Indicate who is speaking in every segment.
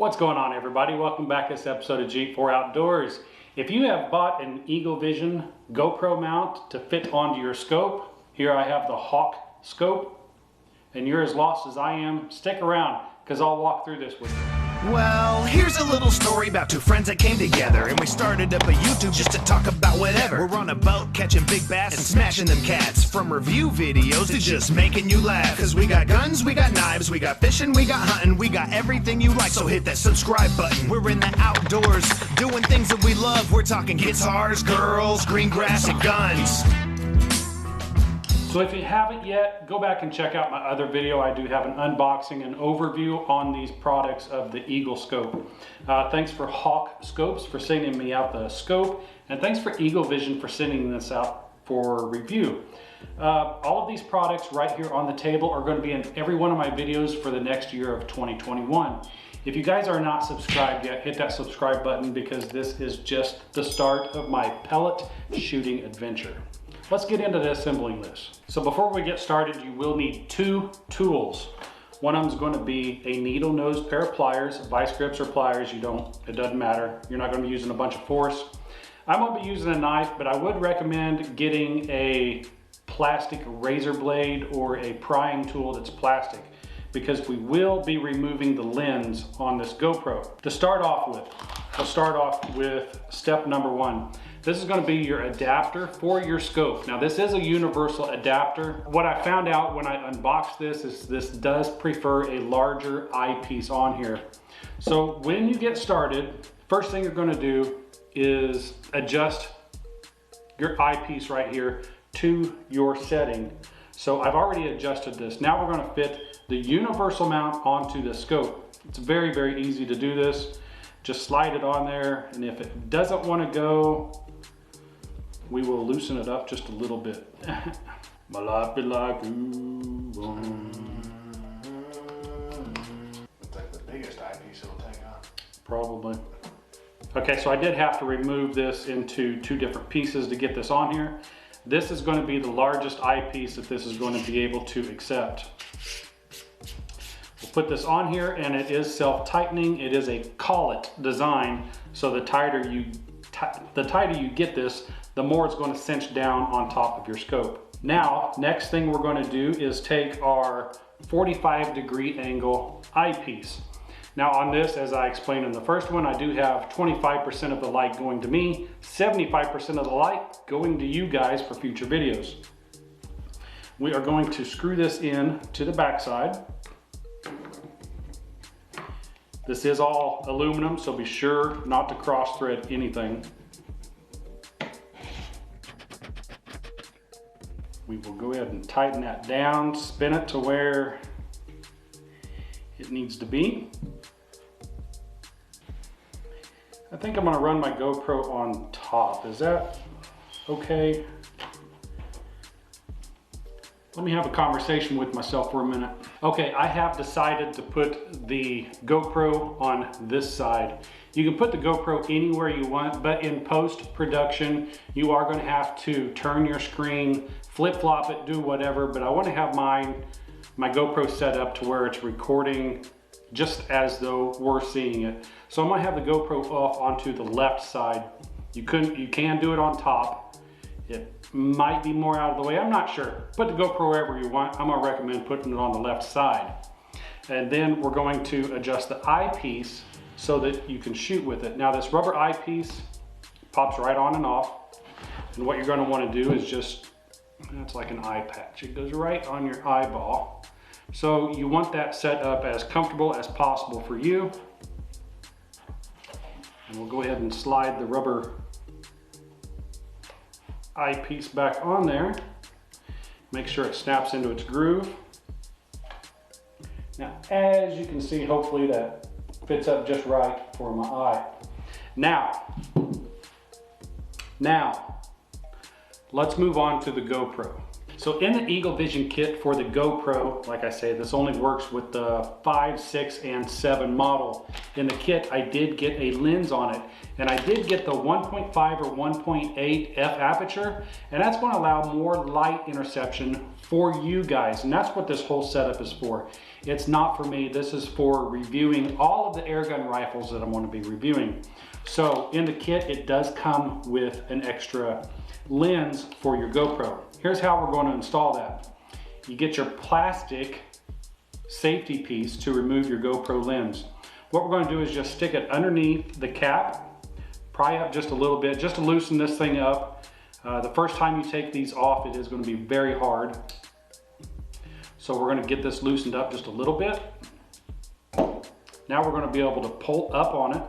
Speaker 1: What's going on, everybody? Welcome back to this episode of G4 Outdoors. If you have bought an EagleVision GoPro mount to fit onto your scope, here I have the Hawk scope, and you're as lost as I am, stick around because I'll walk through this with you.
Speaker 2: Well, here's a little story about two friends that came together, and we started up a YouTube just to talk about whatever. We're on a boat catching big bass and smashing them cats, from review videos to just making you laugh. Cause we got guns, we got knives, we got fishing, we got hunting, we got everything you like, so hit that subscribe button. We're in the outdoors, doing things that we love. We're talking guitars, girls, green grass, and guns.
Speaker 1: So if you haven't yet, go back and check out my other video. I do have an unboxing and overview on these products of the Digiscope. Thanks for Hawk Scopes for sending me out the scope, and thanks for EagleVision for sending this out for review. All of these products right here on the table are going to be in every one of my videos for the next year of 2021. If you guys are not subscribed yet, hit that subscribe button because this is just the start of my pellet shooting adventure. Let's get into the assembling this. So before we get started, you will need two tools. One of them is going to be a needle nose pair of pliers, vice grips or pliers, it doesn't matter. You're not going to be using a bunch of force. I'm going to be using a knife, but I would recommend getting a plastic razor blade or a prying tool that's plastic, because we will be removing the lens on this GoPro. To start off with, we'll start off with step number one. This is going to be your adapter for your scope. Now this is a universal adapter. What I found out when I unboxed this is this does prefer a larger eyepiece on here. So when you get started, first thing you're going to do is adjust your eyepiece right here to your setting. So I've already adjusted this. Now we're going to fit the universal mount onto the scope. It's very, very easy to do this. Just slide it on there, and if it doesn't want to go, we will loosen it up just a little bit. My life be like ooh.
Speaker 3: It's like the biggest eyepiece it'll take on.
Speaker 1: Probably. Okay, so I did have to remove this into two different pieces to get this on here. This is going to be the largest eyepiece that this is going to be able to accept. We'll put this on here, and it is self-tightening. It is a collet design, so the tighter you get this, the more it's going to cinch down on top of your scope. Now, next thing we're going to do is take our 45-degree angle eyepiece. Now on this, as I explained in the first one, I do have 25% of the light going to me, 75% of the light going to you guys for future videos. We are going to screw this in to the backside. This is all aluminum, so be sure not to cross thread anything. We will go ahead and tighten that down, spin it to where it needs to be. I think I'm going to run my GoPro on top. Is that okay? Let me have a conversation with myself for a minute. Okay, I have decided to put the GoPro on this side. You can put the GoPro anywhere you want, but in post-production, you are going to have to turn your screen, flip-flop it, do whatever, but I want to have my GoPro set up to where it's recording just as though we're seeing it. So I'm going to have the GoPro off onto the left side. You can do it on top. It might be more out of the way, I'm not sure. Put the GoPro wherever you want. I'm going to recommend putting it on the left side. And then we're going to adjust the eyepiece so that you can shoot with it. Now this rubber eyepiece pops right on and off. And what you're going to want to do is just, it's like an eye patch. It goes right on your eyeball. So you want that set up as comfortable as possible for you. And we'll go ahead and slide the rubber eyepiece back on there. Make sure it snaps into its groove. Now, as you can see, hopefully that fits up just right for my eye. Now, let's move on to the GoPro. So in the EagleVision kit for the GoPro, like I say, this only works with the 5, 6, and 7 model. In the kit, I did get a lens on it, and I did get the 1.5 or 1.8 f aperture, and that's going to allow more light interception for you guys, and that's what this whole setup is for. It's not for me. This is for reviewing all of the airgun rifles that I'm going to be reviewing. So in the kit, it does come with an extra lens for your GoPro. Here's how we're going to install that. You get your plastic safety piece to remove your GoPro lens. What we're going to do is just stick it underneath the cap, pry up just a little bit, just to loosen this thing up. The first time you take these off, it is going to be very hard. So we're going to get this loosened up just a little bit. Now we're going to be able to pull up on it.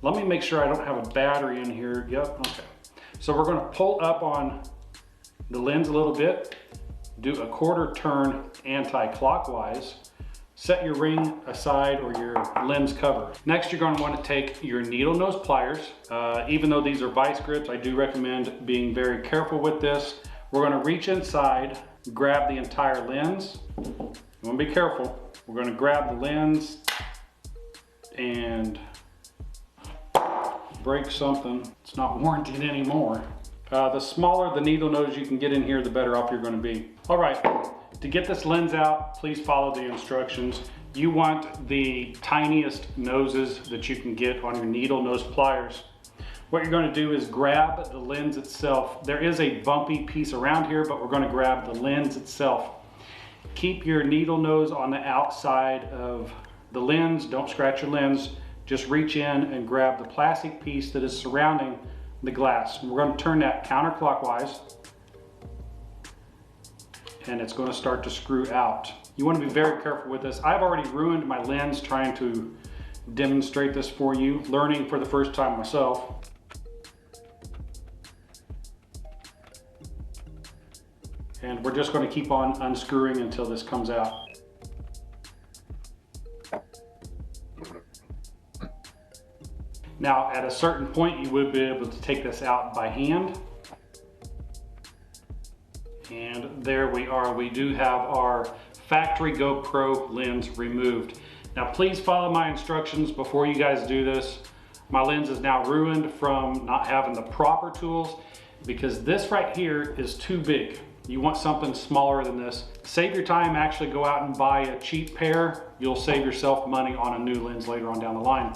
Speaker 1: Let me make sure I don't have a battery in here. Yep, okay. So we're going to pull up on the lens a little bit, do a quarter turn anti-clockwise, set your ring aside or your lens cover. Next, you're going to want to take your needle nose pliers. Even though these are vice grips, I do recommend being very careful with this. We're going to reach inside, grab the entire lens. You want to be careful. We're going to grab the lens and break something. It's not warranted anymore. The smaller the needle nose you can get in here, the better off you're going to be. All right, to get this lens out, please follow the instructions. You want the tiniest noses that you can get on your needle nose pliers. What you're going to do is grab the lens itself. There is a bumpy piece around here, but we're going to grab the lens itself. Keep your needle nose on the outside of the lens. Don't scratch your lens. Just reach in and grab the plastic piece that is surrounding the glass. We're going to turn that counterclockwise, and it's going to start to screw out. You want to be very careful with this. I've already ruined my lens trying to demonstrate this for you, learning for the first time myself. And we're just going to keep on unscrewing until this comes out. Now, at a certain point, you would be able to take this out by hand. And there we are. We do have our factory GoPro lens removed. Now, please follow my instructions before you guys do this. My lens is now ruined from not having the proper tools because this right here is too big. You want something smaller than this. Save your time, actually go out and buy a cheap pair. You'll save yourself money on a new lens later on down the line.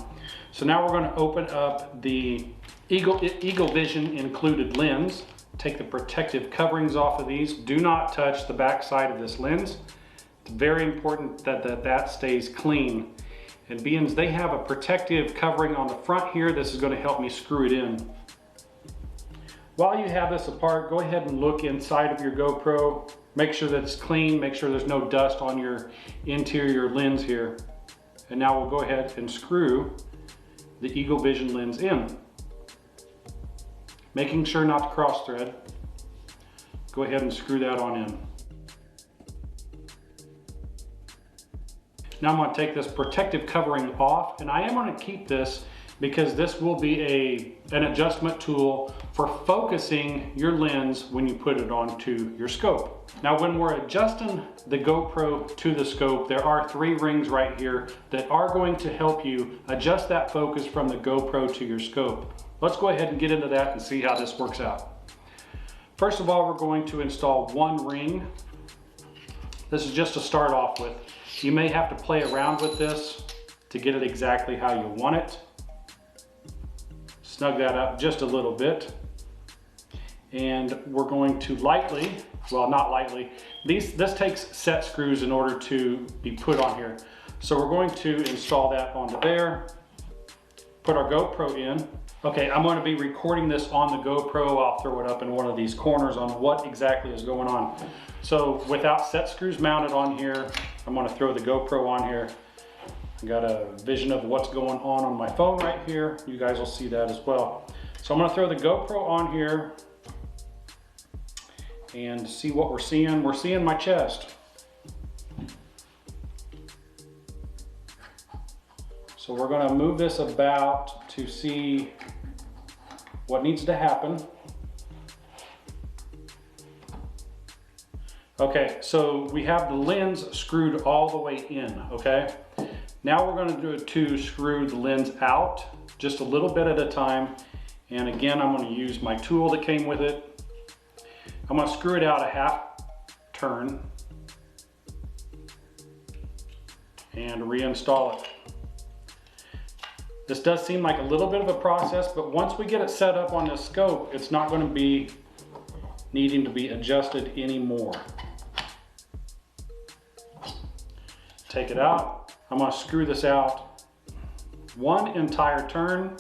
Speaker 1: So now we're going to open up the EagleVision included lens. Take the protective coverings off of these. Do not touch the back side of this lens. It's very important that stays clean. And being they have a protective covering on the front here, this is going to help me screw it in. While you have this apart, go ahead and look inside of your GoPro. Make sure that it's clean. Make sure there's no dust on your interior lens here. And now we'll go ahead and screw the EagleVision lens in. Making sure not to cross thread. Go ahead and screw that on in. Now I'm going to take this protective covering off, and I am going to keep this because this will be an adjustment tool for focusing your lens when you put it onto your scope. Now, when we're adjusting the GoPro to the scope, there are 3 rings right here that are going to help you adjust that focus from the GoPro to your scope. Let's go ahead and get into that and see how this works out. First of all, we're going to install 1 ring. This is just to start off with. You may have to play around with this to get it exactly how you want it. Snug that up just a little bit. And we're going to lightly, well, not lightly, this takes set screws in order to be put on here. So we're going to install that onto there, put our GoPro in. Okay, I'm going to be recording this on the GoPro. I'll throw it up in one of these corners on what exactly is going on. So without set screws mounted on here, I'm going to throw the GoPro on here. I got a vision of what's going on my phone right here. You guys will see that as well. So I'm going to throw the GoPro on here and see what we're seeing. We're seeing my chest. So we're going to move this about to see what needs to happen. Okay, so we have the lens screwed all the way in, okay? Now we're going to screw the lens out just a little bit at a time. And again, I'm going to use my tool that came with it. I'm going to screw it out turn and reinstall it. This does seem like a little bit of a process, but once we get it set up on this scope, it's not going to be needing to be adjusted anymore. Take it out. I'm going to screw this out one entire turn.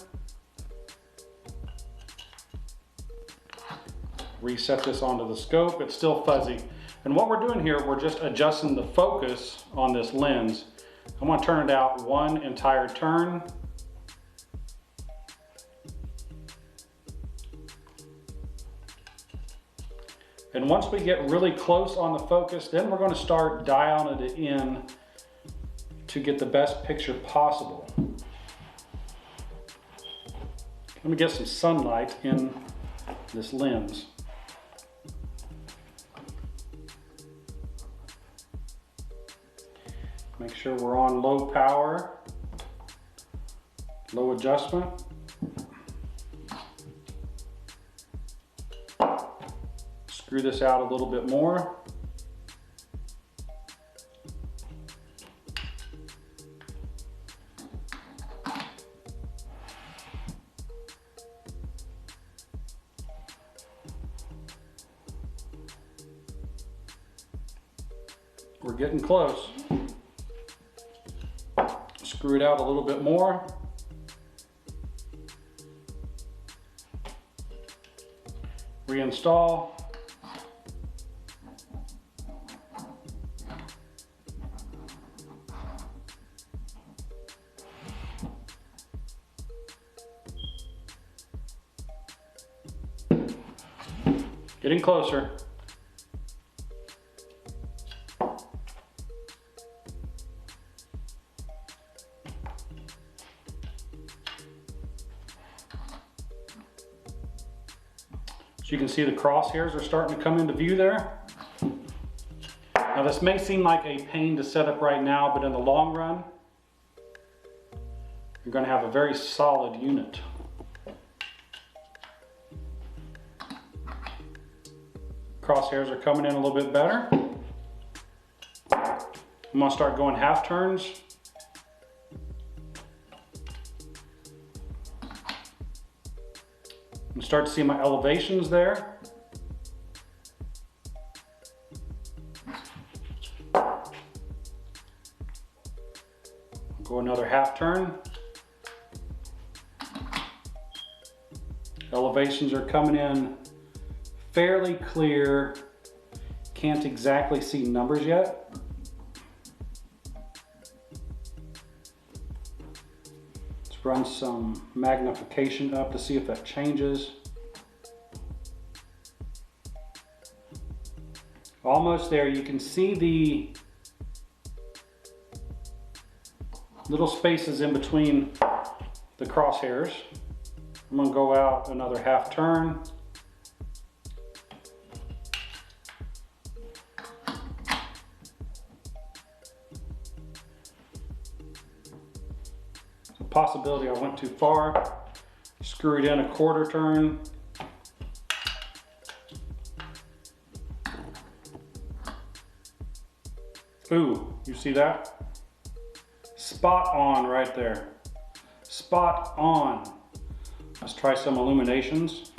Speaker 1: Reset this onto the scope. It's still fuzzy. And what we're doing here, we're just adjusting the focus on this lens. I'm going to turn it out one entire turn. And once we get really close on the focus, then we're going to start dialing it in to get the best picture possible. Let me get some sunlight in this lens. Make sure we're on low power, low adjustment. Screw this out a little bit more. We're getting close. Screw it out a little bit more. Reinstall. Getting closer. So you can see the crosshairs are starting to come into view there. Now this may seem like a pain to set up right now, but in the long run, you're going to have a very solid unit. Crosshairs are coming in a little bit better. I'm going to start going half turns. And start to see my elevations there. Go another half turn. Elevations are coming in fairly clear. Can't exactly see numbers yet. Let's run some magnification up to see if that changes. Almost there. You can see the little spaces in between the crosshairs. I'm going to go out another half turn. Possibility I went too far. Screw it in a quarter turn. Ooh, you see that? Spot on right there. Spot on. Let's try some illuminations.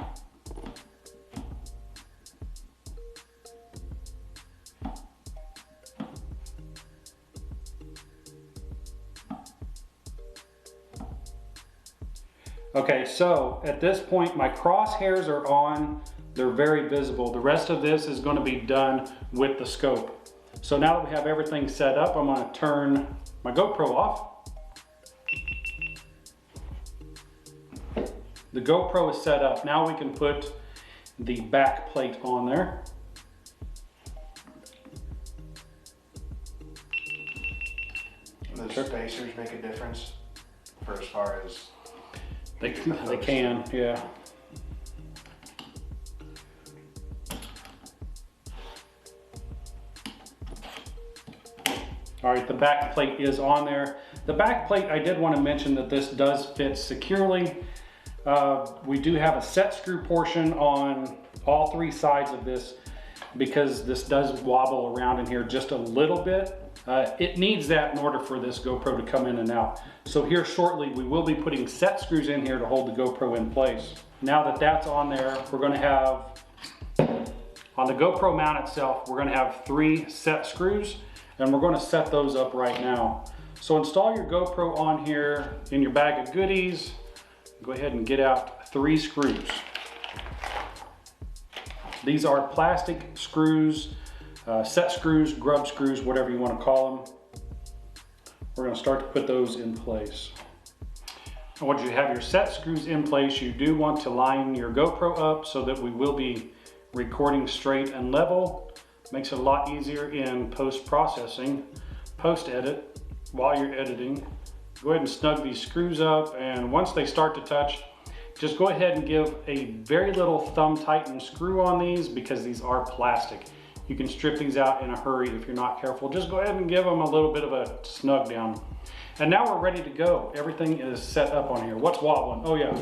Speaker 1: Okay, so at this point my crosshairs are on, they're very visible. The rest of this is going to be done with the scope. So now that we have everything set up, I'm going to turn my GoPro off. The GoPro is set up. Now we can put the back plate on there.
Speaker 3: The spacers make a difference for as far as
Speaker 1: They can, yeah. All right, the back plate is on there. The back plate, I did want to mention that this does fit securely. We do have a set screw portion on all three sides of this. because this does wobble around in here just a little bit. It needs that in order for this GoPro to come in and out. So here shortly, we will be putting set screws in here to hold the GoPro in place. Now that that's on there, we're gonna have, on the GoPro mount itself, we're gonna have 3 set screws, and we're gonna set those up right now. So install your GoPro on here in your bag of goodies. Go ahead and get out 3 screws. These are plastic screws, set screws, grub screws, whatever you want to call them. We're going to start to put those in place. And once you have your set screws in place, you do want to line your GoPro up so that we will be recording straight and level. Makes it a lot easier in post-processing, post-edit, while you're editing. Go ahead and snug these screws up, and once they start to touch, just go ahead and give a very little thumb tighten screw on these because these are plastic. You can strip these out in a hurry if you're not careful. Just go ahead and give them a little bit of a snug down. And now we're ready to go. Everything is set up on here. What's wobbling? Oh yeah,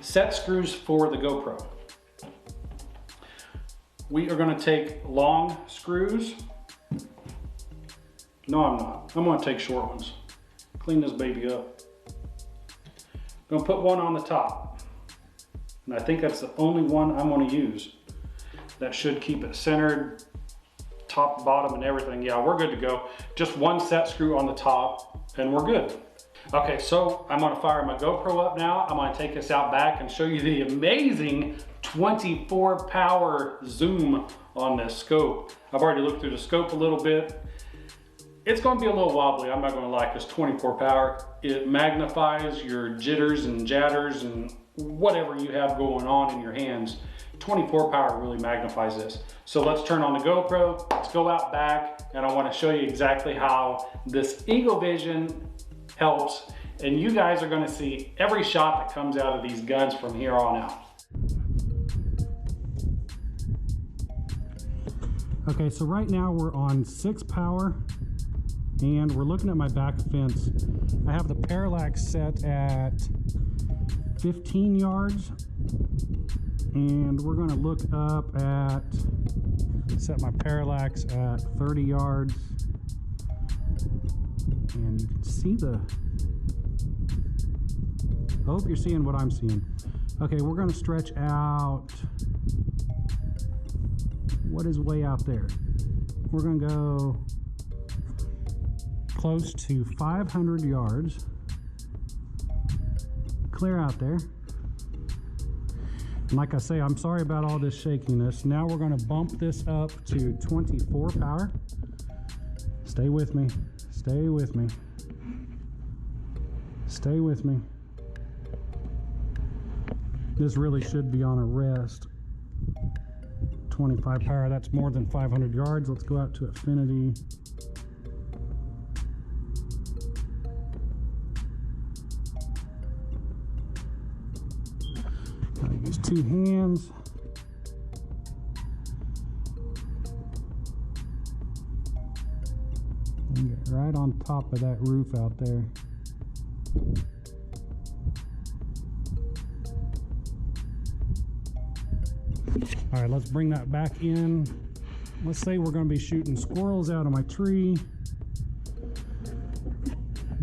Speaker 1: set screws for the GoPro. We are gonna take long screws. No, I'm not. I'm gonna take short ones. Clean this baby up. I'm gonna put one on the top. And I think that's the only one I'm gonna use. That should keep it centered, top, bottom, and everything. Yeah, we're good to go. Just one set screw on the top, and we're good. Okay, so I'm gonna fire my GoPro up now. I'm gonna take this out back and show you the amazing 24 power zoom on this scope. I've already looked through the scope a little bit. It's gonna be a little wobbly, I'm not gonna lie, because 24 power, it magnifies your jitters and jatters and whatever you have going on in your hands. 24 power really magnifies this. So let's turn on the GoPro, let's go out back, and I wanna show you exactly how this EagleVision helps, and you guys are gonna see every shot that comes out of these guns from here on out. Okay, so right now we're on 6 power, and we're looking at my back fence. I have the parallax set at 15 yards, and we're gonna look up at, set my parallax at 30 yards, and you can see the, I hope you're seeing what I'm seeing. Okay, we're gonna stretch out, what is way out there? We're gonna go close to 500 yards, clear out there. And like I say, I'm sorry about all this shakiness. Now we're gonna bump this up to 24 power. Stay with me, stay with me, stay with me. This really should be on a rest. 25 power, that's more than 500 yards. Let's go out to affinity. I use 2 hands. And get right on top of that roof out there. All right, let's bring that back in. Let's say we're gonna be shooting squirrels out of my tree.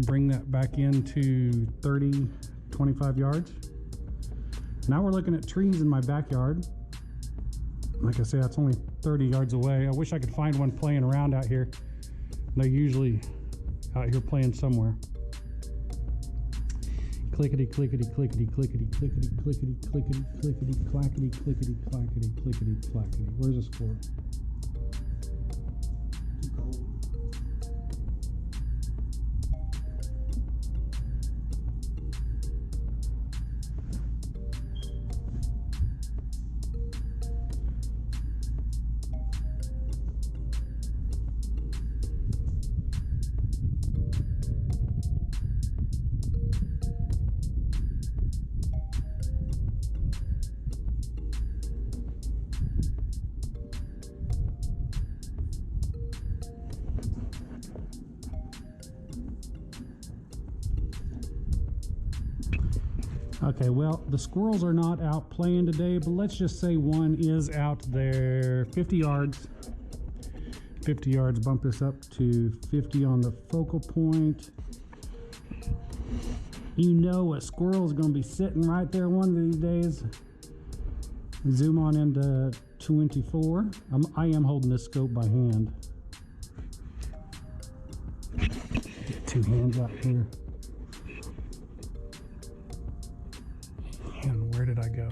Speaker 1: Bring that back into 30, 25 yards. Now we're looking at trees in my backyard. Like I say, that's only 30 yards away. I wish I could find one playing around out here. They're usually out here playing somewhere. Clickety, clickety, clickety, clickety, clickety, clickety, clickety, clickety, clackety, clickety, clackety, clickety, clackety. Where's the squirrel? Okay, well, the squirrels are not out playing today, but let's just say one is out there 50 yards. 50 yards, bump this up to 50 on the focal point. You know a squirrel is going to be sitting right there one of these days. Zoom on into 24. I am holding this scope by hand. Get two hands out here. And where did I go?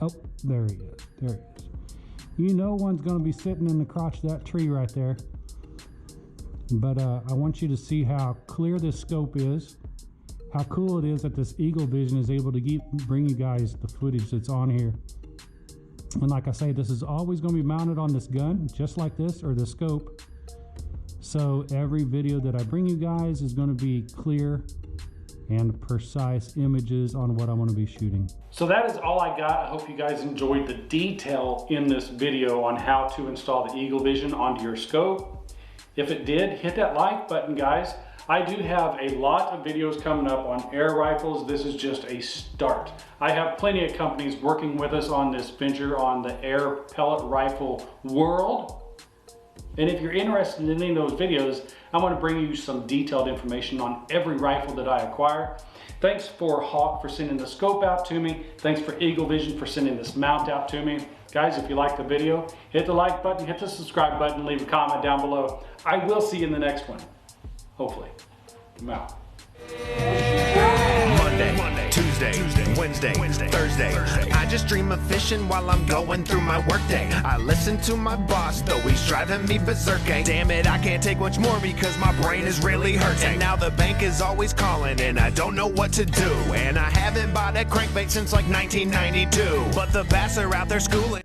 Speaker 1: Oh, there he is. There he is. You know one's going to be sitting in the crotch of that tree right there. But I want you to see how clear this scope is. How cool it is that this EagleVision is able to bring you guys the footage that's on here. And like I say, this is always going to be mounted on this gun, just like this, or the scope. So every video that I bring you guys is going to be clear and precise images on what I want to be shooting. So that is all I got. I hope you guys enjoyed the detail in this video on how to install the EagleVision onto your scope. If it did, hit that like button, guys. I do have a lot of videos coming up on air rifles. This is just a start. I have plenty of companies working with us on this venture on the air pellet rifle world. And if you're interested in any of those videos, I want to bring you some detailed information on every rifle that I acquire. Thanks for Hawk for sending the scope out to me. Thanks for EagleVision for sending this mount out to me. Guys, if you like the video, hit the like button, hit the subscribe button, leave a comment down below. I will see you in the next one. Hopefully. I'm out.
Speaker 2: Monday, Tuesday, Wednesday, Thursday. I just dream of fishing while I'm going through my workday. I listen to my boss, though he's driving me berserk. Damn it, I can't take much more because my brain is really hurting. And now the bank is always calling and I don't know what to do. And I haven't bought a crankbait since like 1992. But the bass are out there schooling.